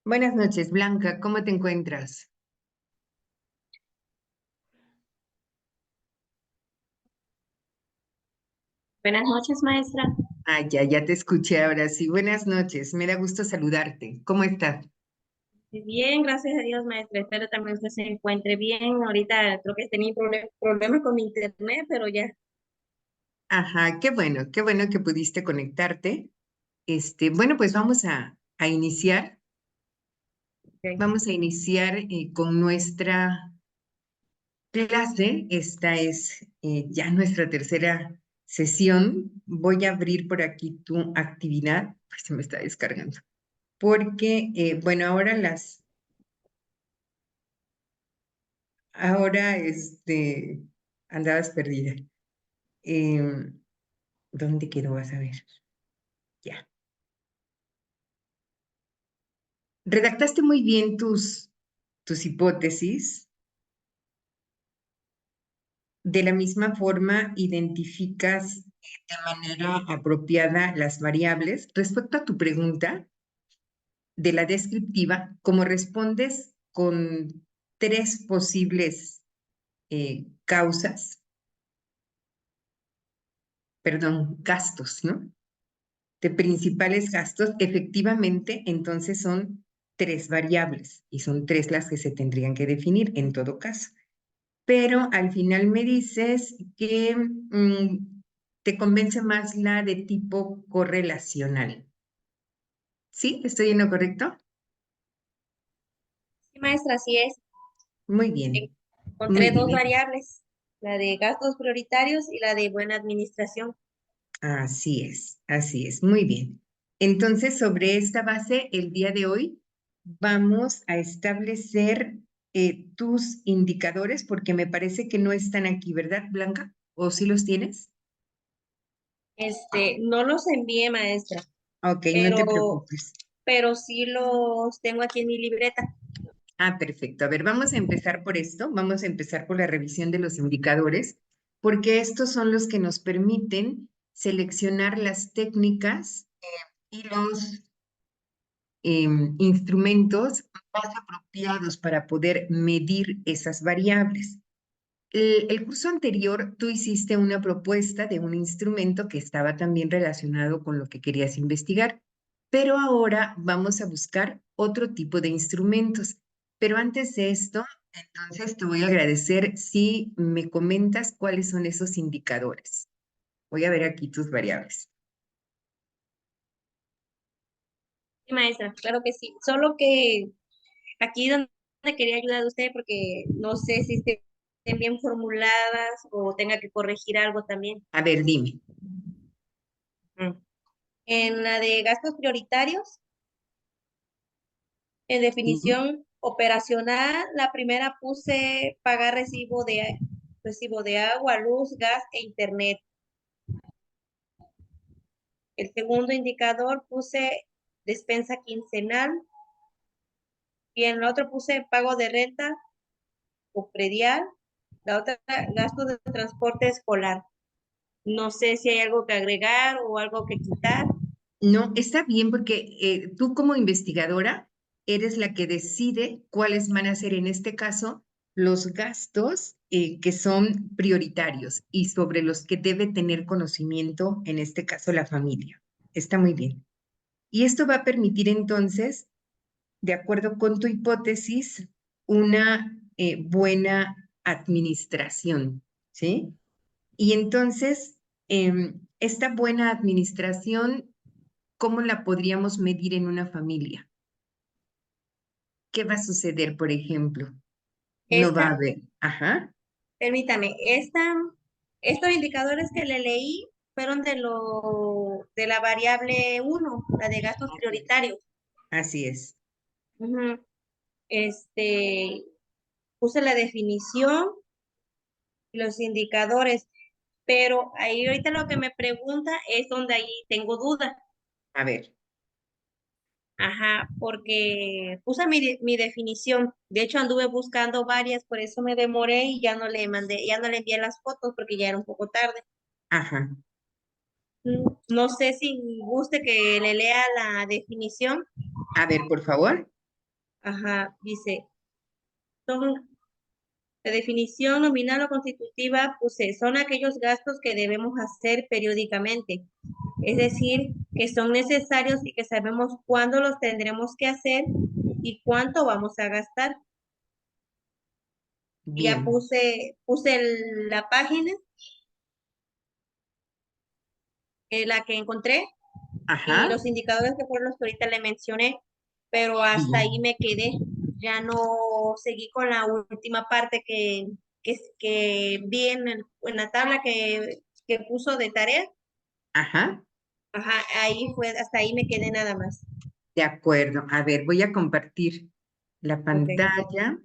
Buenas noches, Blanca, ¿cómo te encuentras? Buenas noches, maestra. Ah, ya te escuché ahora sí. Buenas noches, me da gusto saludarte. ¿Cómo estás? Bien, gracias a Dios, maestra. Espero también usted se encuentre bien. Ahorita creo que tenía problemas con mi internet, pero ya. Ajá, qué bueno que pudiste conectarte. Bueno, pues vamos a iniciar. Ok. Vamos a iniciar con nuestra clase. Esta es ya nuestra tercera sesión. Voy a abrir por aquí tu actividad. Pues se me está descargando. Porque, bueno, ahora, andabas perdida. Em, ¿Dónde quedó? Vas a ver. Ya. Redactaste muy bien tus hipótesis. De la misma forma, identificas de manera apropiada las variables. Respecto a tu pregunta de la descriptiva, como respondes con tres posibles gastos, ¿no? De principales gastos, efectivamente, entonces son tres variables y son tres las que se tendrían que definir en todo caso. Pero al final me dices que te convence más la de tipo correlacional. ¿Sí? ¿Estoy en lo correcto? Sí, maestra, así es. Muy Eh, bien, muy Encontré dos bien. variables, la de gastos prioritarios y la de buena administración. Así es, muy bien. Entonces, sobre esta base, el día de hoy vamos a establecer tus indicadores, porque me parece que no están aquí, ¿verdad, Blanca? ¿O sí los tienes? No los envié, maestra, Ok, no te pero, preocupes. pero sí los tengo aquí en mi libreta. Ah, perfecto. A ver, vamos a empezar por esto. Vamos a empezar por la revisión de los indicadores, porque estos son los que nos permiten seleccionar las técnicas y los instrumentos más apropiados para poder medir esas variables. El curso anterior tú hiciste una propuesta de un instrumento que estaba también relacionado con lo que querías investigar, pero ahora vamos a buscar otro tipo de instrumentos. Pero antes de esto, entonces te voy a agradecer si me comentas cuáles son esos indicadores. Voy a ver aquí tus variables. Sí, maestra, claro que sí. Solo que aquí donde quería ayudar a usted porque no sé si estén bien formuladas o tenga que corregir algo también. A ver, dime. Mm. En la de gastos prioritarios, en Sí. definición operacional, la primera puse pagar recibo de agua, luz, gas e internet. El segundo indicador puse despensa quincenal y en el otro puse pago de renta o predial. La otra, gasto de transporte escolar. No sé si hay algo que agregar o algo que quitar. No, está bien porque tú como investigadora eres la que decide cuáles van a ser en este caso los gastos que son prioritarios y sobre los que debe tener conocimiento, en este caso la familia. Está muy bien. Y esto va a permitir entonces, de acuerdo con tu hipótesis, una buena administración, ¿sí? Y entonces, esta buena administración, ¿cómo la podríamos medir en una familia? ¿Qué va a suceder, por ejemplo? No va a Esta, haber. Ajá, permítame, estos indicadores que le leí fueron de la variable uno, la de gastos prioritarios. así es. Ujú. Este, puse la definición y los indicadores, pero ahí ahorita lo que me pregunta es donde ahí tengo duda. A ver, Ajá, porque puse mi definición. De hecho, anduve buscando varias, por eso me demoré y ya no le envié las fotos porque ya era un poco tarde. ajá. No sé si guste que le lea la definición. A ver, por favor. Ajá, dice, son, la definición nominal o constitutiva, puse, son aquellos gastos que debemos hacer periódicamente. Es decir, que son necesarios y que sabemos cuándo los tendremos que hacer y cuánto vamos a gastar. Y ya Bien. puse la página, la que encontré, y Ajá. los indicadores que fueron los que ahorita le mencioné, pero hasta ahí Bien. me quedé. Ya no seguí con la última parte que vi en la tabla que puso de tarea. Ajá. Ajá, ahí fue, hasta ahí me quedé nada más. De acuerdo. A ver, voy a compartir la Ok. pantalla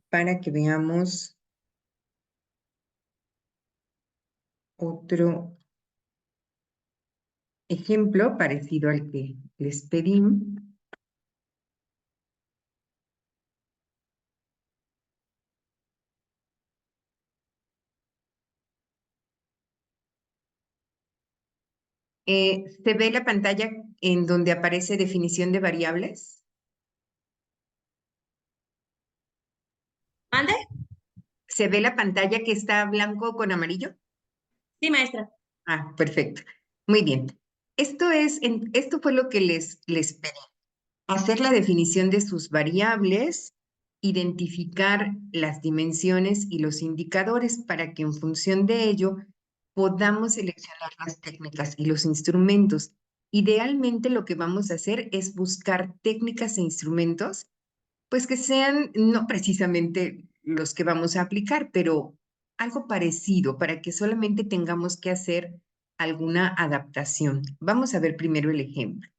para que veamos otro ejemplo parecido al que les pedí. ¿Se ve la pantalla en donde aparece definición de variables? ¿Mande? ¿Se ve la pantalla que está blanco con amarillo? Sí, maestra. Ah, perfecto. Muy bien. Esto fue lo que les pedí. Hacer la definición de sus variables, identificar las dimensiones y los indicadores para que en función de ello podamos seleccionar las técnicas y los instrumentos. Idealmente lo que vamos a hacer es buscar técnicas e instrumentos, pues que sean no precisamente los que vamos a aplicar, pero algo parecido para que solamente tengamos que hacer alguna adaptación. Vamos a ver primero el ejemplo.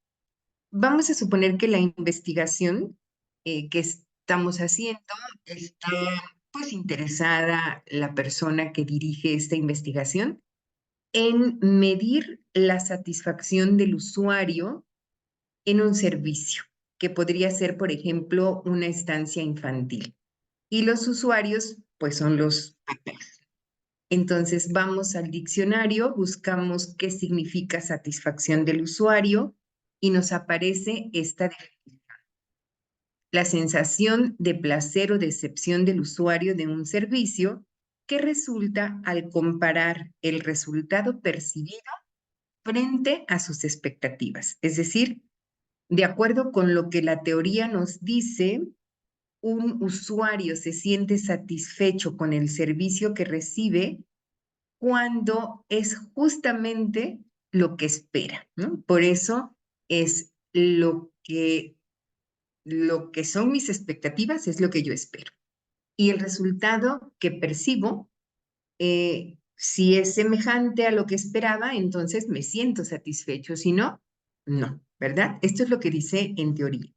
Vamos a suponer que la investigación que estamos haciendo está pues interesada la persona que dirige esta investigación en medir la satisfacción del usuario en un servicio, que podría ser, por ejemplo, una estancia infantil. Y los usuarios, pues son los papás. Entonces vamos al diccionario, buscamos qué significa satisfacción del usuario y nos aparece esta definición. La sensación de placer o decepción del usuario de un servicio que resulta al comparar el resultado percibido frente a sus expectativas. Es decir, de acuerdo con lo que la teoría nos dice, un usuario se siente satisfecho con el servicio que recibe cuando es justamente lo que espera, ¿no? Por eso es lo que son mis expectativas, es lo que yo espero. Y el resultado que percibo, si es semejante a lo que esperaba, entonces me siento satisfecho. Si no, no, ¿verdad? Esto es lo que dice en teoría.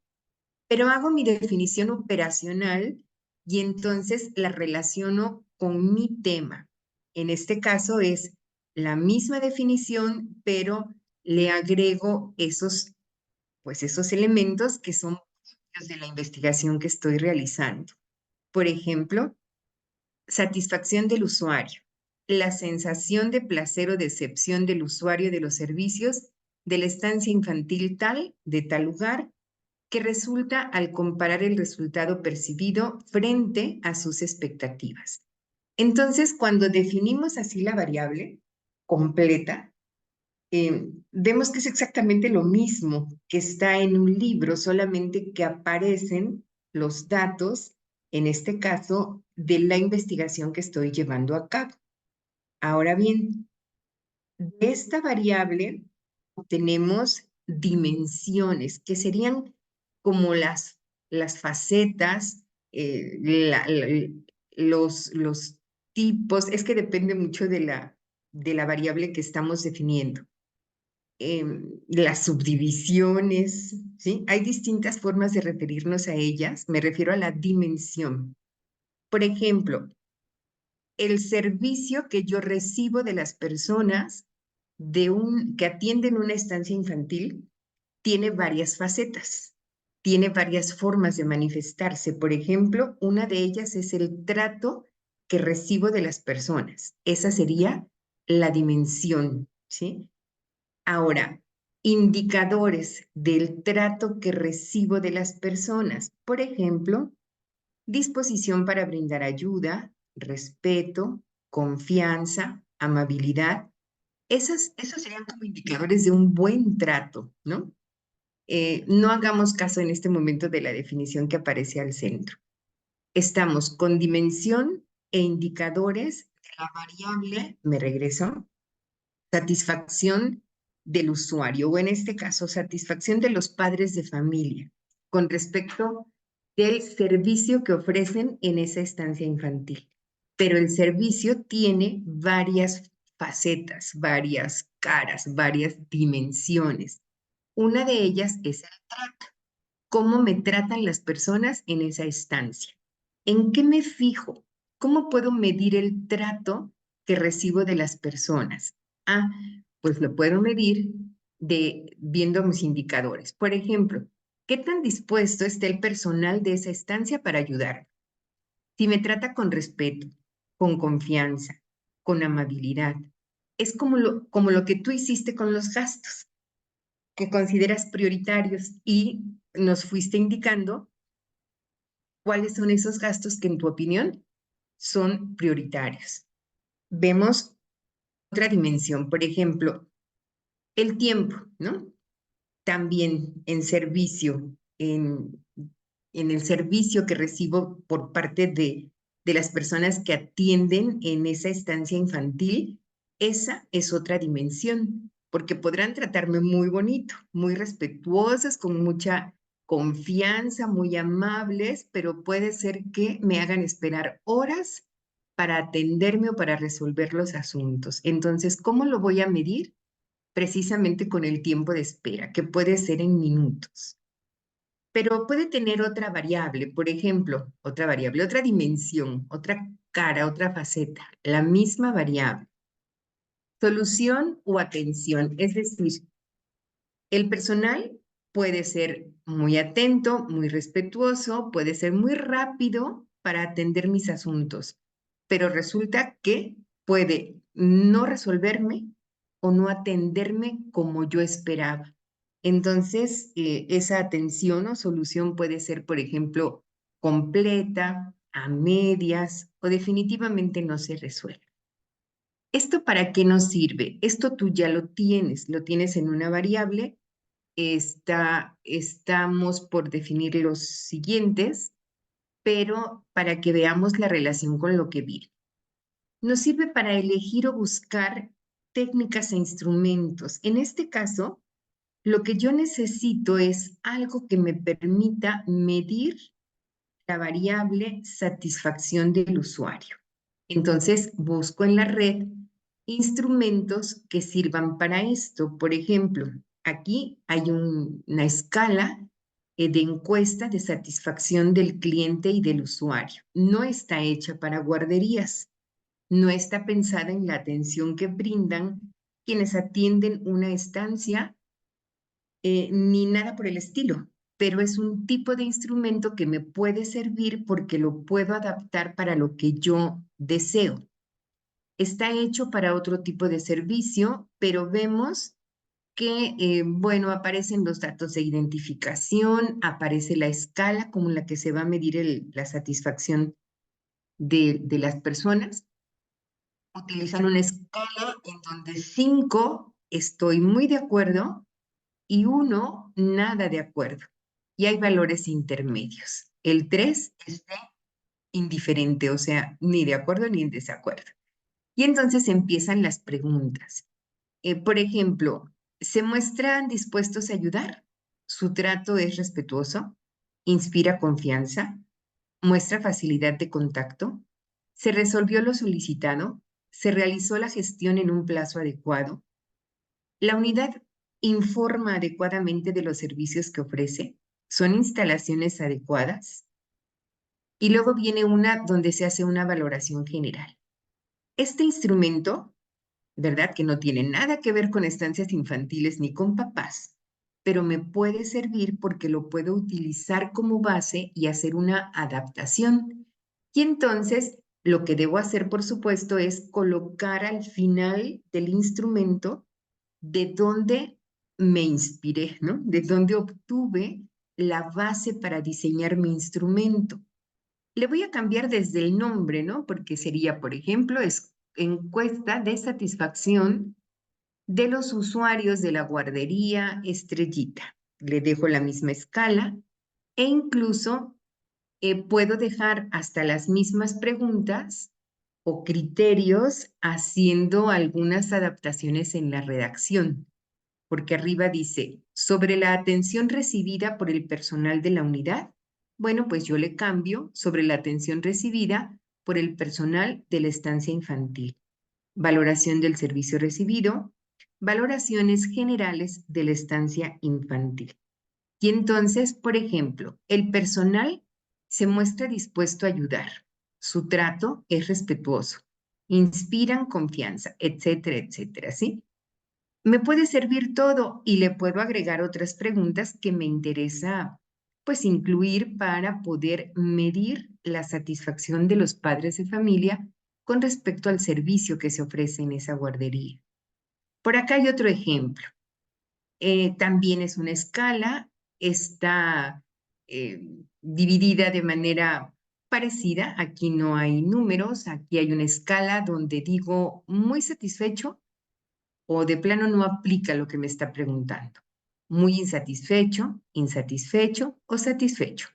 Pero hago mi definición operacional y entonces la relaciono con mi tema. En este caso es la misma definición, pero le agrego esos elementos que son propios de la investigación que estoy realizando. Por ejemplo, satisfacción del usuario, la sensación de placer o decepción del usuario de los servicios de la estancia infantil tal, de tal lugar, que resulta al comparar el resultado percibido frente a sus expectativas. Entonces, cuando definimos así la variable completa, vemos que es exactamente lo mismo que está en un libro, solamente que aparecen los datos, en este caso, de la investigación que estoy llevando a cabo. Ahora bien, de esta variable tenemos dimensiones, que serían como las facetas, los tipos, es que depende mucho de la variable que estamos definiendo. Las subdivisiones, ¿sí? Hay distintas formas de referirnos a ellas, me refiero a la dimensión. Por ejemplo, el servicio que yo recibo de las personas que atienden una estancia infantil tiene varias facetas, tiene varias formas de manifestarse. Por ejemplo, una de ellas es el trato que recibo de las personas. Esa sería la dimensión, ¿sí? Ahora, indicadores del trato que recibo de las personas. Por ejemplo, disposición para brindar ayuda, respeto, confianza, amabilidad. Esos serían como indicadores de un buen trato, ¿no? No hagamos caso en este momento de la definición que aparece al centro. Estamos con dimensión e indicadores de la variable, me regreso, satisfacción del usuario, o en este caso, satisfacción de los padres de familia con respecto del servicio que ofrecen en esa estancia infantil. Pero el servicio tiene varias facetas, varias caras, varias dimensiones. Una de ellas es el trato. ¿Cómo me tratan las personas en esa estancia? ¿En qué me fijo? ¿Cómo puedo medir el trato que recibo de las personas? Ah, pues lo puedo medir viendo mis indicadores. Por ejemplo, ¿qué tan dispuesto está el personal de esa estancia para ayudar? Si me trata con respeto, con confianza, con amabilidad, es como lo que tú hiciste con los gastos que consideras prioritarios y nos fuiste indicando cuáles son esos gastos que en tu opinión son prioritarios. Vemos otra dimensión, por ejemplo, el tiempo, ¿no? También en servicio, en el servicio que recibo por parte de las personas que atienden en esa estancia infantil, esa es otra dimensión, porque podrán tratarme muy bonito, muy respetuosas, con mucha confianza, muy amables, pero puede ser que me hagan esperar horas para atenderme o para resolver los asuntos. Entonces, ¿cómo lo voy a medir? Precisamente con el tiempo de espera, que puede ser en minutos. Pero puede tener otra variable, por ejemplo, otra variable, otra dimensión, otra cara, otra faceta, la misma variable. Solución o atención, es decir, el personal puede ser muy atento, muy respetuoso, puede ser muy rápido para atender mis asuntos, pero resulta que puede no resolverme o no atenderme como yo esperaba. Entonces, esa atención o solución puede ser, por ejemplo, completa, a medias o definitivamente no se resuelve. ¿Esto para qué nos sirve? Esto tú ya lo tienes en una variable. Estamos por definir los siguientes, pero para que veamos la relación con lo que viene. Nos sirve para elegir o buscar técnicas e instrumentos. En este caso, lo que yo necesito es algo que me permita medir la variable satisfacción del usuario. Entonces, busco en la red instrumentos que sirvan para esto. Por ejemplo, aquí hay una escala de encuesta de satisfacción del cliente y del usuario. No está hecha para guarderías, no está pensada en la atención que brindan quienes atienden una estancia, ni nada por el estilo, pero es un tipo de instrumento que me puede servir porque lo puedo adaptar para lo que yo deseo. Está hecho para otro tipo de servicio, pero vemos que, bueno, aparecen los datos de identificación, aparece la escala como la que se va a medir la satisfacción de las personas. Utilizan una escala en donde 5 estoy muy de acuerdo y 1 nada de acuerdo. Y hay valores intermedios. El 3 es de indiferente, o sea, ni de acuerdo ni en desacuerdo. Y entonces empiezan las preguntas. Por ejemplo, ¿se muestran dispuestos a ayudar? ¿Su trato es respetuoso? ¿Inspira confianza? ¿Muestra facilidad de contacto? ¿Se resolvió lo solicitado? ¿Se realizó la gestión en un plazo adecuado? ¿La unidad informa adecuadamente de los servicios que ofrece? ¿Son instalaciones adecuadas? Y luego viene una donde se hace una valoración general. Este instrumento, ¿verdad? Que no tiene nada que ver con estancias infantiles ni con papás, pero me puede servir porque lo puedo utilizar como base y hacer una adaptación. Y entonces, lo que debo hacer, por supuesto, es colocar al final del instrumento de dónde me inspiré, ¿no? De dónde obtuve la base para diseñar mi instrumento. Le voy a cambiar desde el nombre, ¿no? Porque sería, por ejemplo, encuesta de satisfacción de los usuarios de la guardería Estrellita. Le dejo la misma escala e incluso puedo dejar hasta las mismas preguntas o criterios haciendo algunas adaptaciones en la redacción, porque arriba dice, sobre la atención recibida por el personal de la unidad. Bueno, pues yo le cambio sobre la atención recibida por el personal de la estancia infantil. Valoración del servicio recibido, valoraciones generales de la estancia infantil. Y entonces, por ejemplo, el personal se muestra dispuesto a ayudar, su trato es respetuoso, inspiran confianza, etcétera, etcétera, ¿sí? Me puede servir todo y le puedo agregar otras preguntas que me interesa, pues, incluir para poder medir la satisfacción de los padres de familia con respecto al servicio que se ofrece en esa guardería. Por acá hay otro ejemplo. También es una escala, está eh, dividida de manera parecida. Aquí no hay números, aquí hay una escala donde digo muy satisfecho o de plano no aplica lo que me está preguntando. Muy insatisfecho, insatisfecho o satisfecho.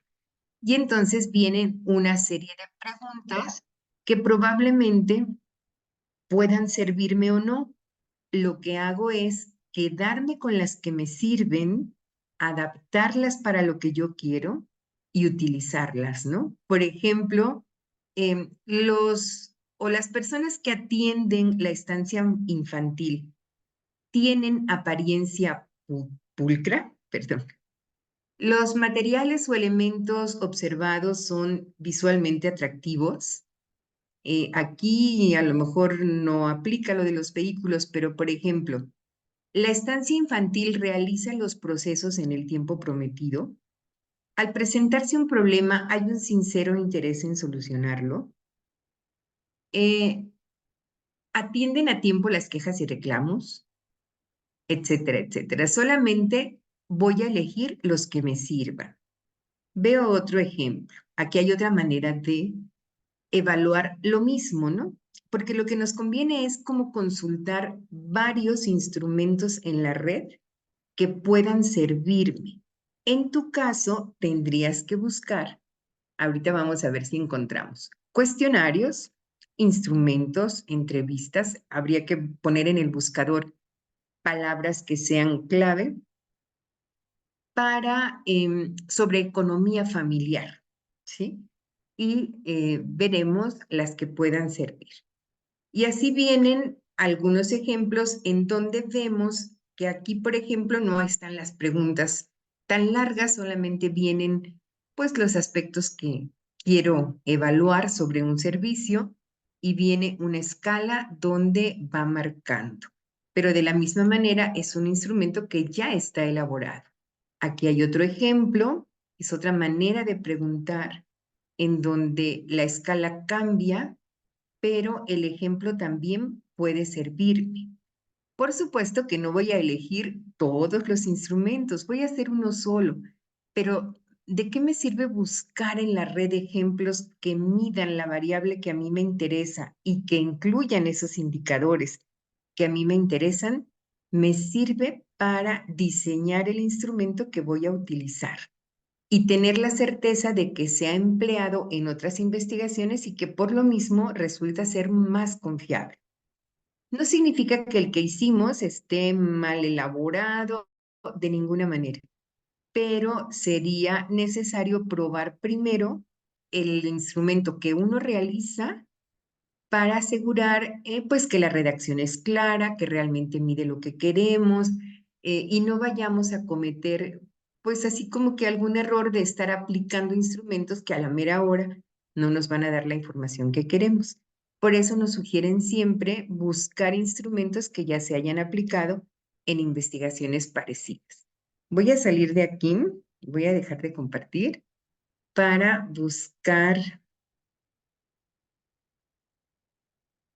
Y entonces vienen una serie de preguntas que probablemente puedan servirme o no. Lo que hago es quedarme con las que me sirven, adaptarlas para lo que yo quiero y utilizarlas, ¿no? Por ejemplo, los o las personas que atienden la estancia infantil tienen apariencia pulcra, perdón. Los materiales o elementos observados son visualmente atractivos. Aquí a lo mejor no aplica lo de los vehículos, pero por ejemplo, la estancia infantil realiza los procesos en el tiempo prometido. Al presentarse un problema, hay un sincero interés en solucionarlo. Eh, atienden a tiempo las quejas y reclamos, etcétera, etcétera. Solamente voy a elegir los que me sirvan. Veo otro ejemplo. Aquí hay otra manera de evaluar lo mismo, ¿no? Porque lo que nos conviene es como consultar varios instrumentos en la red que puedan servirme. En tu caso, tendrías que buscar, ahorita vamos a ver si encontramos, cuestionarios, instrumentos, entrevistas. Habría que poner en el buscador palabras que sean clave para sobre economía familiar, ¿sí? Y veremos las que puedan servir. Y así vienen algunos ejemplos en donde vemos que aquí, por ejemplo, no están las preguntas tan largas, solamente vienen pues los aspectos que quiero evaluar sobre un servicio y viene una escala donde va marcando. Pero de la misma manera es un instrumento que ya está elaborado. Aquí hay otro ejemplo, es otra manera de preguntar en donde la escala cambia, pero el ejemplo también puede servirme. Por supuesto que no voy a elegir todos los instrumentos, voy a hacer uno solo, pero ¿de qué me sirve buscar en la red ejemplos que midan la variable que a mí me interesa y que incluyan esos indicadores que a mí me interesan? Me sirve para diseñar el instrumento que voy a utilizar y tener la certeza de que se ha empleado en otras investigaciones y que por lo mismo resulta ser más confiable. No significa que el que hicimos esté mal elaborado de ninguna manera, pero sería necesario probar primero el instrumento que uno realiza para asegurar pues que la redacción es clara, que realmente mide lo que queremos y no vayamos a cometer pues así como que algún error de estar aplicando instrumentos que a la mera hora no nos van a dar la información que queremos. Por eso nos sugieren siempre buscar instrumentos que ya se hayan aplicado en investigaciones parecidas. Voy a salir de aquí, voy a dejar de compartir para buscar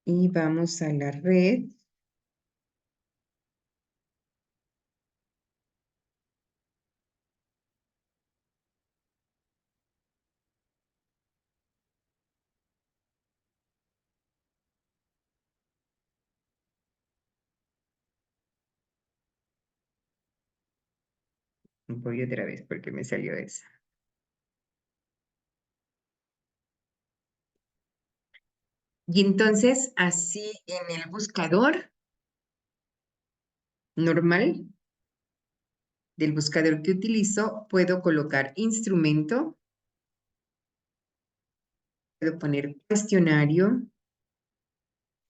y vamos a la red. Voy otra vez porque me salió esa. Y entonces, así en el buscador normal del buscador que utilizo, puedo colocar instrumento, puedo poner cuestionario,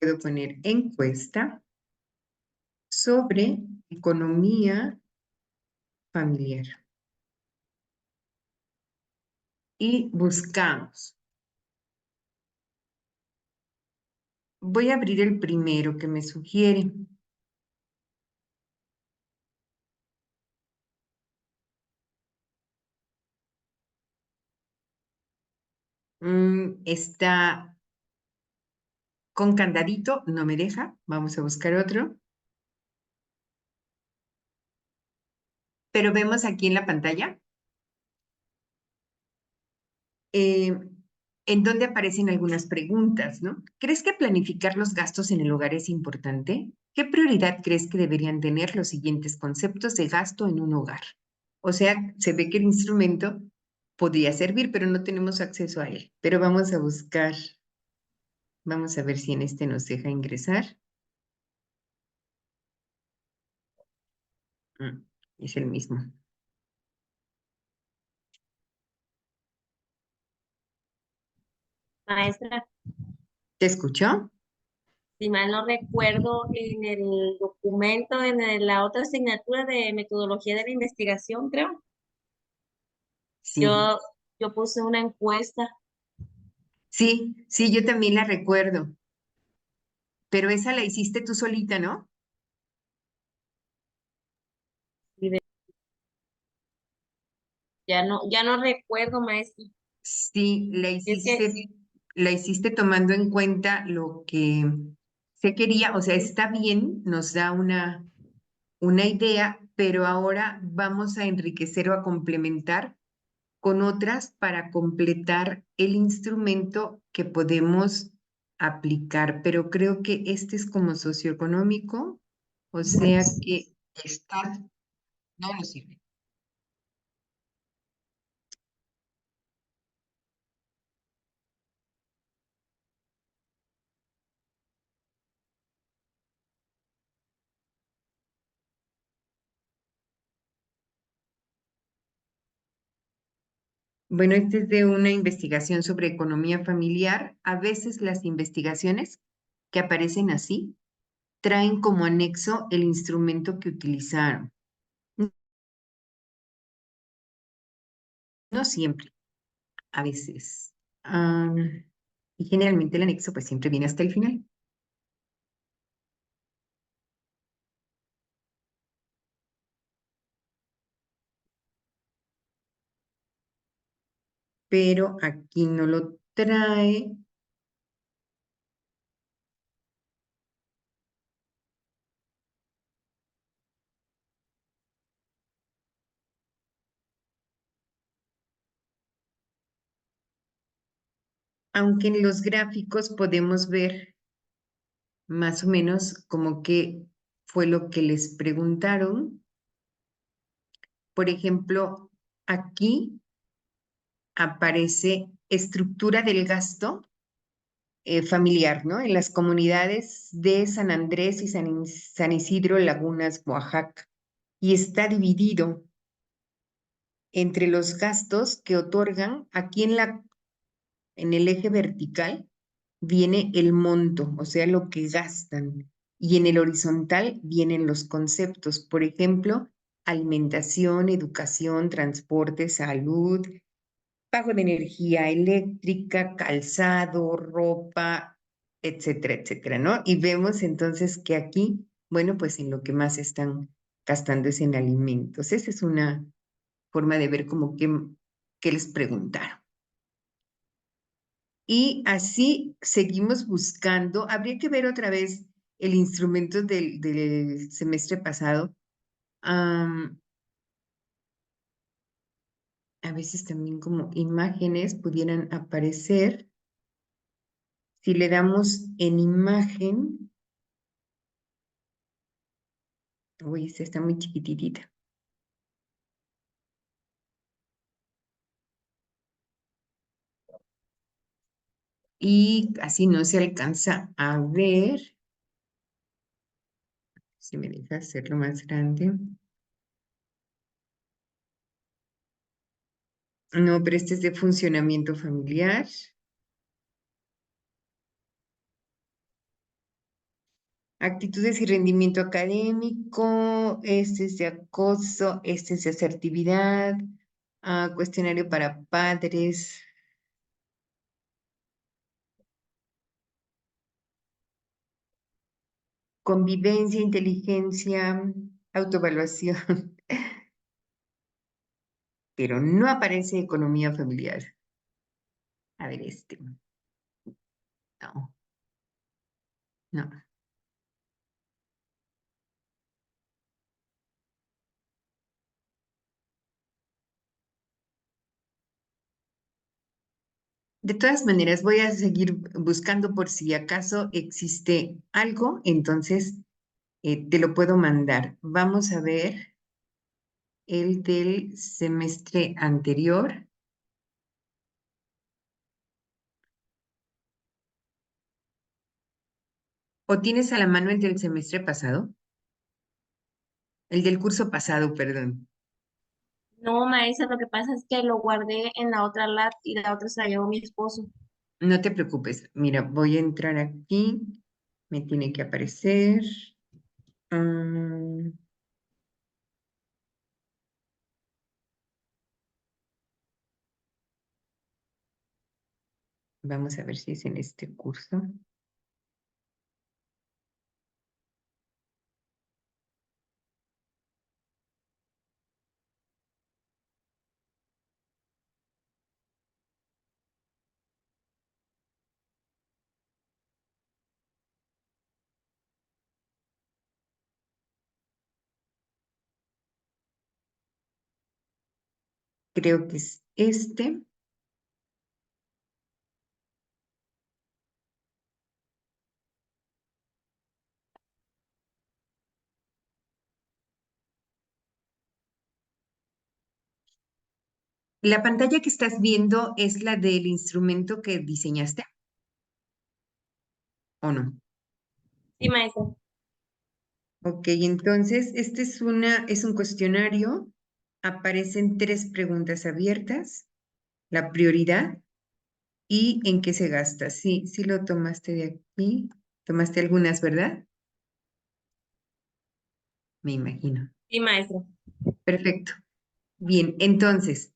puedo poner encuesta sobre economía familiar. Y buscamos. Voy a abrir el primero que me sugiere. Está con candadito, no me deja. Vamos a buscar otro. Pero vemos aquí en la pantalla en donde aparecen algunas preguntas, ¿no? ¿Crees que planificar los gastos en el hogar es importante? ¿Qué prioridad crees que deberían tener los siguientes conceptos de gasto en un hogar? O sea, se ve que el instrumento podría servir, pero no tenemos acceso a él. Pero vamos a buscar, vamos a ver si en este nos deja ingresar. Es el mismo. Maestra, ¿Te escuchó? si mal no recuerdo, en el documento, la otra asignatura de metodología de la investigación, creo, Sí. yo, yo puse una encuesta Sí, sí, yo también la recuerdo. Pero esa la hiciste tú solita, ¿no? y ya no recuerdo, maestra. Sí, Es que la hiciste tomando en cuenta lo que se quería, o sea, está bien, nos da una idea, pero ahora vamos a enriquecer o a complementar con otras para completar el instrumento que podemos aplicar. Pero creo que este es como socioeconómico, o sea que está, no nos sirve. Bueno, este es de una investigación sobre economía familiar. A veces las investigaciones que aparecen así traen como anexo el instrumento que utilizaron. No siempre, a veces. Y generalmente el anexo pues siempre viene hasta el final. Pero aquí no lo trae. Aunque en los gráficos podemos ver más o menos como que fue lo que les preguntaron. Por ejemplo, aquí aparece estructura del gasto familiar, ¿no? En las comunidades de San Andrés y San Isidro, Lagunas, Oaxaca. Y está dividido entre los gastos que otorgan aquí en el eje vertical viene el monto, o sea, lo que gastan. Y en el horizontal vienen los conceptos, por ejemplo, alimentación, educación, transporte, salud, pago de energía eléctrica, calzado, ropa, etcétera, etcétera, ¿no? Y vemos entonces que aquí, bueno, pues en lo que más están gastando es en alimentos. Esa es una forma de ver como que les preguntaron. Y así seguimos buscando. Habría que ver otra vez el instrumento del semestre pasado. A veces también como imágenes pudieran aparecer. Si le damos en imagen, uy, esta está muy chiquititita. y así no se alcanza a ver. Si me deja hacerlo más grande. No, pero este es de funcionamiento familiar. Actitudes y rendimiento académico, este es de acoso, este es de asertividad, cuestionario para padres, convivencia, inteligencia, autoevaluación, pero no aparece economía familiar. A ver, no, no. De todas maneras, voy a seguir buscando por si acaso existe algo, entonces te lo puedo mandar. Vamos a ver el del semestre anterior. ¿O tienes a la mano el del semestre pasado? El del curso pasado, perdón. No, maestra, lo que pasa es que lo guardé en la otra lab y la otra se la llevó mi esposo. No te preocupes. Mira, voy a entrar aquí. Me tiene que aparecer. Mm, vamos a ver si es en este curso. Creo que es este. ¿La pantalla que estás viendo es la del instrumento que diseñaste o no? Sí, maestra. Ok, entonces este es un cuestionario. Aparecen 3 preguntas abiertas. La prioridad y en qué se gasta. Sí, sí lo tomaste de aquí. Tomaste algunas, ¿verdad? Me imagino. Sí, maestra. Perfecto. Bien, entonces,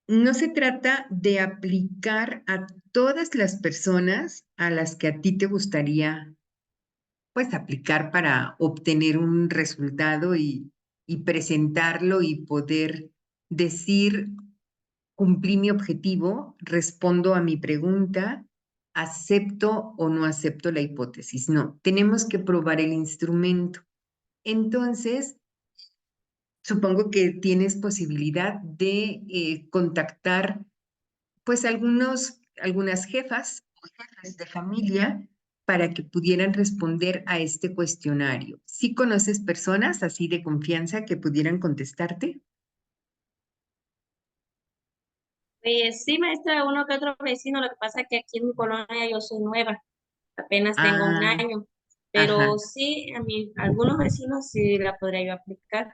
no se trata de aplicar a todas las personas a las que a ti te gustaría, pues, aplicar para obtener un resultado y presentarlo y poder decir, cumplí mi objetivo, respondo a mi pregunta, acepto o no acepto la hipótesis. No, tenemos que probar el instrumento. Entonces, supongo que tienes posibilidad de contactar, pues, algunas jefas o jefes de familia para que pudieran responder a este cuestionario. ¿Sí conoces personas así de confianza que pudieran contestarte? Sí, maestra, uno que otro vecino, lo que pasa es que aquí en mi colonia yo soy nueva, apenas tengo un Ah, año, ajá. pero sí, algunos vecinos sí la podría yo aplicar.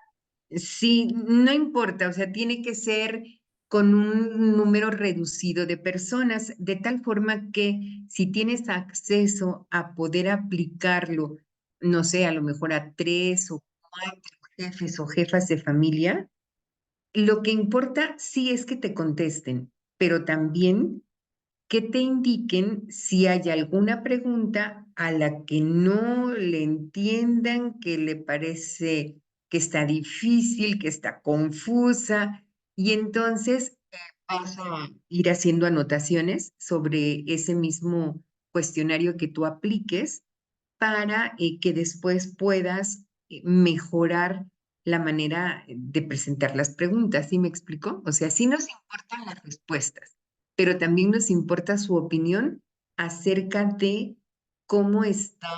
Sí, no importa, o sea, tiene que ser con un número reducido de personas, de tal forma que si tienes acceso a poder aplicarlo, no sé, a lo mejor a 3 o 4 jefes o jefas de familia, lo que importa sí es que te contesten, pero también que te indiquen si hay alguna pregunta a la que no le entiendan, que le parece que está difícil, que está confusa, y entonces vas a ir haciendo anotaciones sobre ese mismo cuestionario que tú apliques para que después puedas mejorar la manera de presentar las preguntas. ¿Sí me explico? O sea, sí nos importan las respuestas, pero también nos importa su opinión acerca de cómo está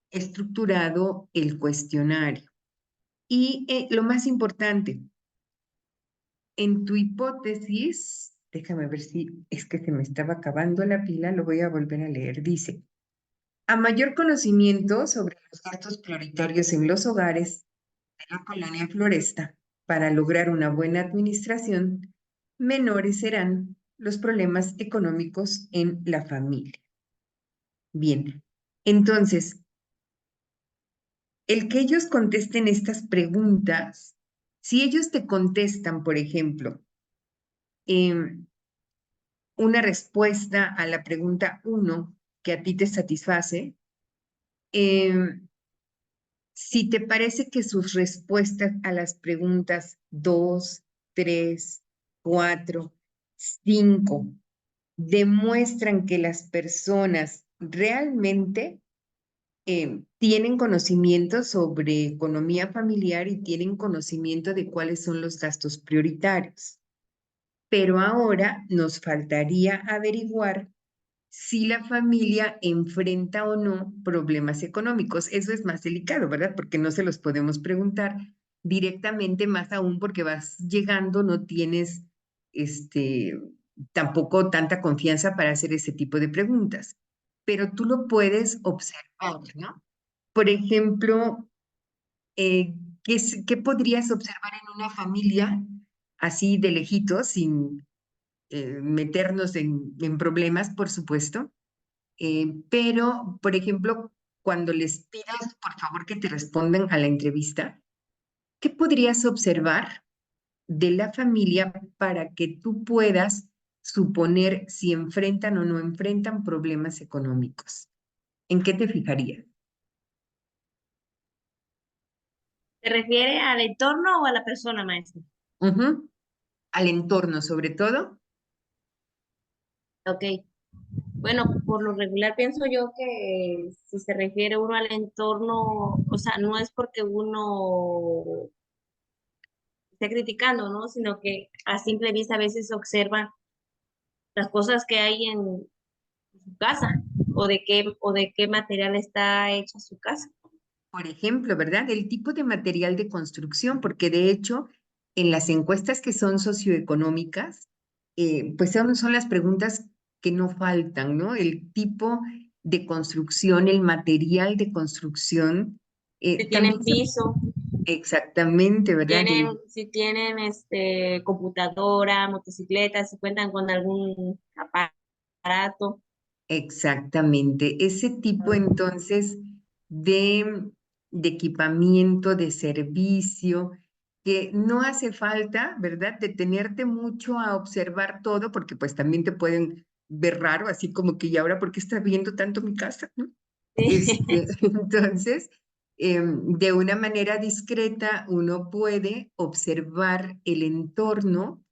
estructurado el cuestionario. Y lo más importante, en tu hipótesis, Déjame ver si es que se me estaba acabando la pila, lo voy a volver a leer. Dice, a mayor conocimiento sobre los gastos prioritarios en los hogares de la colonia Floresta, para lograr una buena administración, menores serán los problemas económicos en la familia. Bien, entonces, el que ellos contesten estas preguntas, si ellos te contestan, por ejemplo, una respuesta a la pregunta 1 que a ti te satisface, si te parece que sus respuestas a las preguntas 2, 3, 4, 5 demuestran que las personas realmente tienen conocimiento sobre economía familiar y tienen conocimiento de cuáles son los gastos prioritarios. Pero ahora nos faltaría averiguar si la familia enfrenta o no problemas económicos. Eso es más delicado, ¿verdad? Porque no se los podemos preguntar directamente, más aún porque vas llegando, no tienes tampoco tanta confianza para hacer ese tipo de preguntas. Pero tú lo puedes observar, ¿no? Por ejemplo, ¿qué podrías observar en una familia así de lejitos, sin meternos en problemas, por supuesto? Pero, por ejemplo, cuando les pidas, por favor, que te respondan a la entrevista, ¿qué podrías observar de la familia para que tú puedas suponer si enfrentan o no enfrentan problemas económicos? ¿En qué te fijarías? ¿Se refiere al entorno o a la persona, maestra? Ujú. Al entorno, sobre todo. Ok. Bueno, por lo regular pienso yo que si se refiere uno al entorno, o sea, no es porque uno esté criticando, ¿no? Sino que a simple vista a veces observa las cosas que hay en su casa o de qué material está hecha su casa. Por ejemplo, ¿verdad? El tipo de material de construcción, porque de hecho, en las encuestas que son socioeconómicas, pues son las preguntas que no faltan, ¿no? El tipo de construcción, el material de construcción, Si también tienen piso, exactamente, ¿verdad? si tienen computadora, motocicleta, si cuentan con algún aparato. Exactamente. Ese tipo entonces de, de equipamiento, de servicio, que no hace falta, ¿verdad?, detenerte mucho a observar todo, porque pues también te pueden ver raro, así como que, ¿y ahora por qué estás viendo tanto mi casa? ¿No? Sí. Entonces, de una manera discreta, uno puede observar el entorno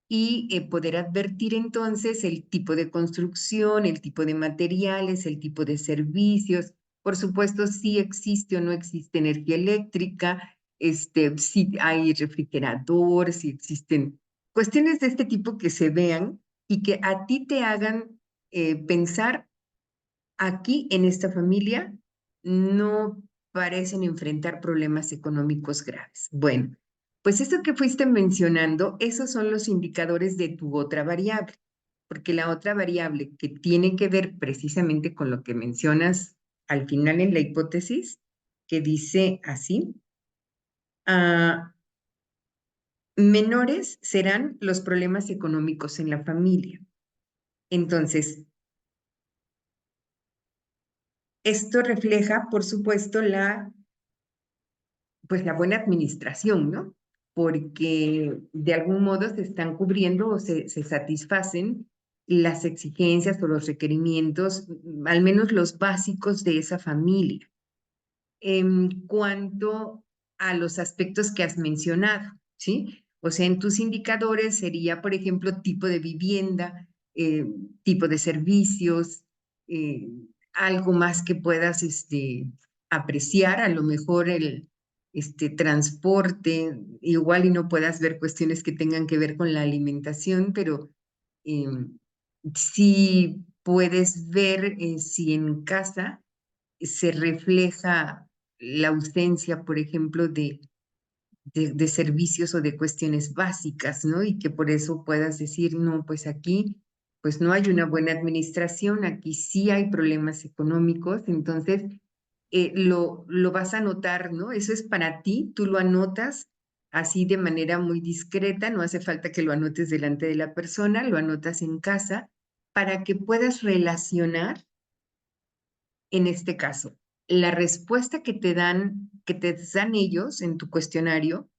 y poder advertir entonces el tipo de construcción, el tipo de materiales, el tipo de servicios. Por supuesto, si existe o no existe energía eléctrica, si hay refrigerador, si existen cuestiones de este tipo que se vean y que a ti te hagan pensar, aquí en esta familia no parecen enfrentar problemas económicos graves. Bueno, pues eso que fuiste mencionando, esos son los indicadores de tu otra variable, porque la otra variable que tiene que ver precisamente con lo que mencionas al final en la hipótesis, que dice así, ah, menores serán los problemas económicos en la familia. Entonces, esto refleja, por supuesto, pues la buena administración, ¿no? Porque de algún modo se están cubriendo o se satisfacen las exigencias o los requerimientos, al menos los básicos de esa familia. En cuanto a los aspectos que has mencionado, ¿sí? O sea, en tus indicadores sería, por ejemplo, tipo de vivienda, tipo de servicios, eh, algo más que puedas apreciar, a lo mejor el transporte, igual y no puedas ver cuestiones que tengan que ver con la alimentación, pero eh, sí puedes ver si en casa se refleja la ausencia, por ejemplo, de servicios o de cuestiones básicas, ¿no? Y que por eso puedas decir, no, pues aquí, pues no hay una buena administración, aquí sí hay problemas económicos, entonces lo vas a notar, ¿no? Eso es para ti, tú lo anotas así de manera muy discreta, no hace falta que lo anotes delante de la persona, lo anotas en casa para que puedas relacionar, en este caso, la respuesta que te dan ellos en tu cuestionario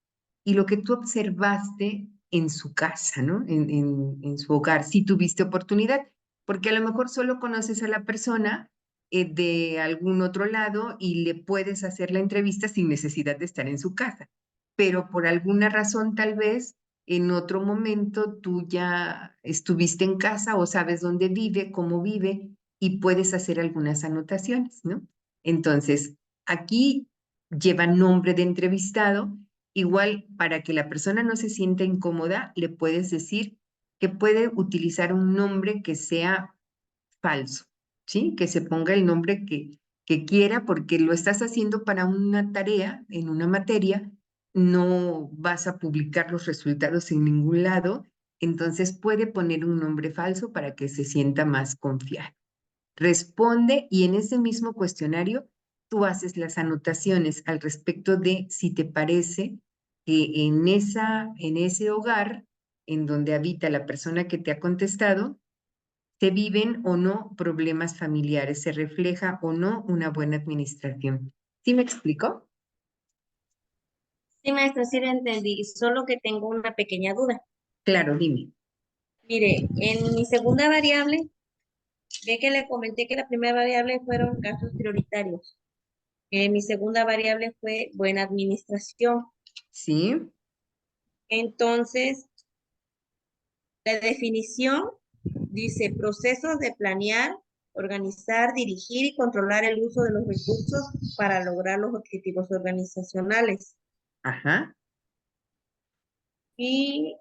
y lo que tú observaste en su casa, ¿no? En su hogar, si tuviste oportunidad, porque a lo mejor solo conoces a la persona de algún otro lado y le puedes hacer la entrevista sin necesidad de estar en su casa, pero por alguna razón tal vez en otro momento tú ya estuviste en casa o sabes dónde vive, cómo vive y puedes hacer algunas anotaciones, ¿no? Entonces, aquí lleva nombre de entrevistado. Igual, para que la persona no se sienta incómoda, le puedes decir que puede utilizar un nombre que sea falso, ¿sí? Que se ponga el nombre que quiera porque lo estás haciendo para una tarea en una materia, no vas a publicar los resultados en ningún lado, entonces puede poner un nombre falso para que se sienta más confiado. Responde y en ese mismo cuestionario tú haces las anotaciones al respecto de si te parece que en ese hogar en donde habita la persona que te ha contestado, se viven o no problemas familiares, se refleja o no una buena administración. ¿Sí me explico? Sí, maestro, sí lo entendí, solo que tengo una pequeña duda. Claro, dime. Mire, en mi segunda variable, ve que le comenté que la primera variable fueron gastos prioritarios. Mi segunda variable fue buena administración. ¿Sí? Entonces, la definición dice procesos de planear, organizar, dirigir y controlar el uso de los recursos para lograr los objetivos organizacionales. Ajá. Y